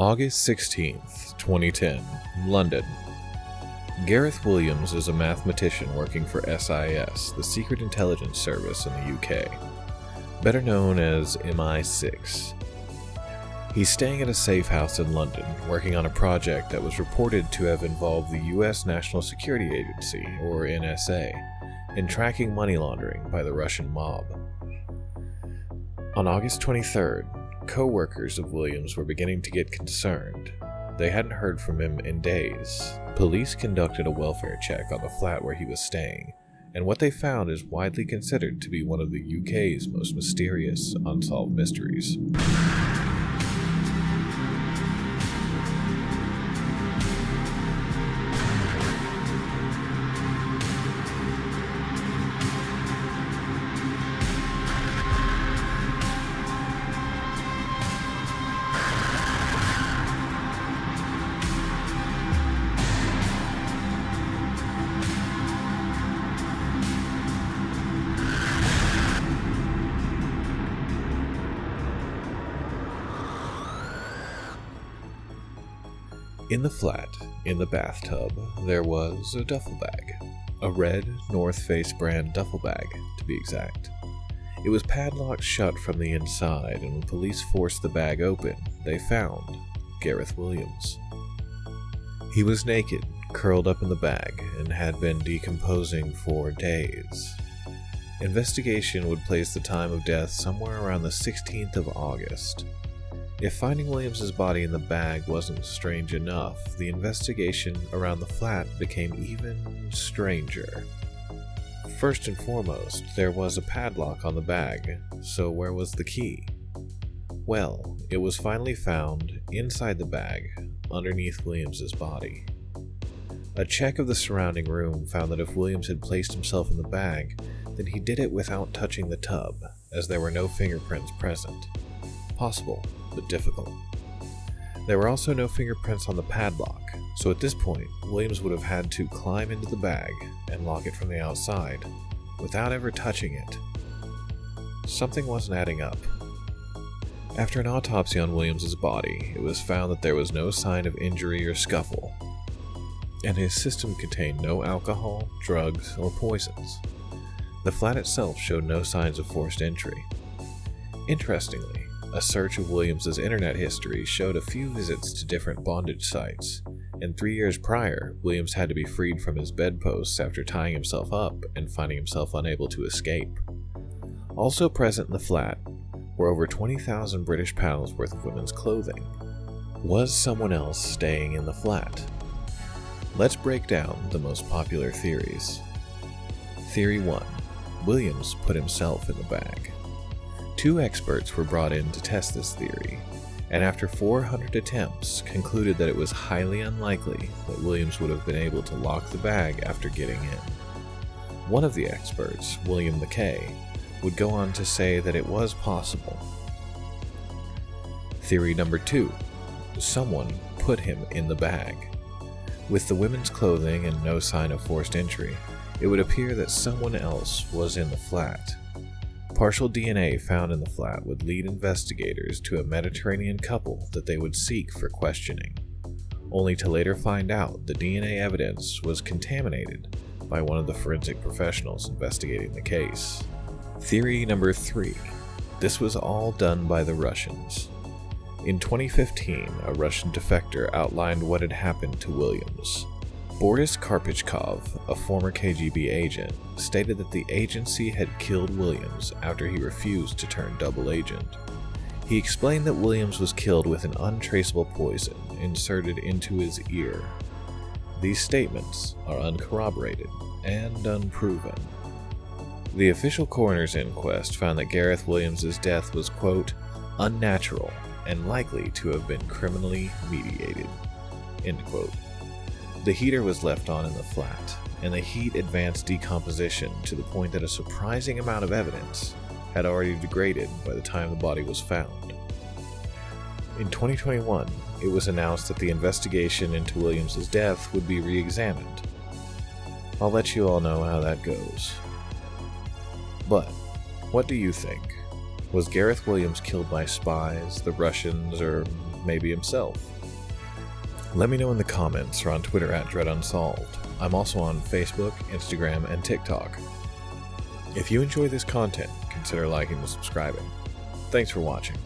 August 16th, 2010, London. Gareth Williams is a mathematician working for SIS, the Secret Intelligence Service in the UK, better known as MI6. He's staying at a safe house in London, working on a project that was reported to have involved the US National Security Agency, or NSA, in tracking money laundering by the Russian mob. On August 23rd, co-workers of Williams were beginning to get concerned. They hadn't heard from him in days. Police conducted a welfare check on the flat where he was staying, and what they found is widely considered to be one of the UK's most mysterious unsolved mysteries. In the flat, in the bathtub, there was a duffel bag. A red North Face brand duffel bag, to be exact. It was padlocked shut from the inside, and when police forced the bag open, they found Gareth Williams. He was naked, curled up in the bag, and had been decomposing for days. Investigation would place the time of death somewhere around the 16th of August. If finding Williams's body in the bag wasn't strange enough, the investigation around the flat became even stranger. First and foremost, there was a padlock on the bag, so where was the key? Well, it was finally found inside the bag, underneath Williams's body. A check of the surrounding room found that if Williams had placed himself in the bag, then he did it without touching the tub, as there were no fingerprints present. Possible, but difficult. There were also no fingerprints on the padlock, so at this point, Williams would have had to climb into the bag and lock it from the outside, without ever touching it. Something wasn't adding up. After an autopsy on Williams's body, it was found that there was no sign of injury or scuffle, and his system contained no alcohol, drugs, or poisons. The flat itself showed no signs of forced entry. Interestingly, a search of Williams's internet history showed a few visits to different bondage sites, and 3 years prior, Williams had to be freed from his bedposts after tying himself up and finding himself unable to escape. Also present in the flat were over 20,000 British pounds worth of women's clothing. Was someone else staying in the flat? Let's break down the most popular theories. Theory 1. Williams put himself in the bag. 2 experts were brought in to test this theory, and after 400 attempts concluded that it was highly unlikely that Williams would have been able to lock the bag after getting in. One of the experts, William McKay, would go on to say that it was possible. Theory number 2. Someone put him in the bag. With the women's clothing and no sign of forced entry, it would appear that someone else was in the flat. Partial DNA found in the flat would lead investigators to a Mediterranean couple that they would seek for questioning, only to later find out the DNA evidence was contaminated by one of the forensic professionals investigating the case. Theory number 3. This was all done by the Russians. In 2015, a Russian defector outlined what had happened to Williams. Boris Karpichkov, a former KGB agent, stated that the agency had killed Williams after he refused to turn double agent. He explained that Williams was killed with an untraceable poison inserted into his ear. These statements are uncorroborated and unproven. The official coroner's inquest found that Gareth Williams' death was, quote, unnatural and likely to have been criminally mediated, end quote. The heater was left on in the flat, and the heat advanced decomposition to the point that a surprising amount of evidence had already degraded by the time the body was found. In 2021, it was announced that the investigation into Williams' death would be re-examined. I'll let you all know how that goes. But, what do you think? Was Gareth Williams killed by spies, the Russians, or maybe himself. Let me know in the comments or on Twitter at DreadUnsolved. I'm also on Facebook, Instagram, and TikTok. If you enjoy this content, consider liking and subscribing. Thanks for watching.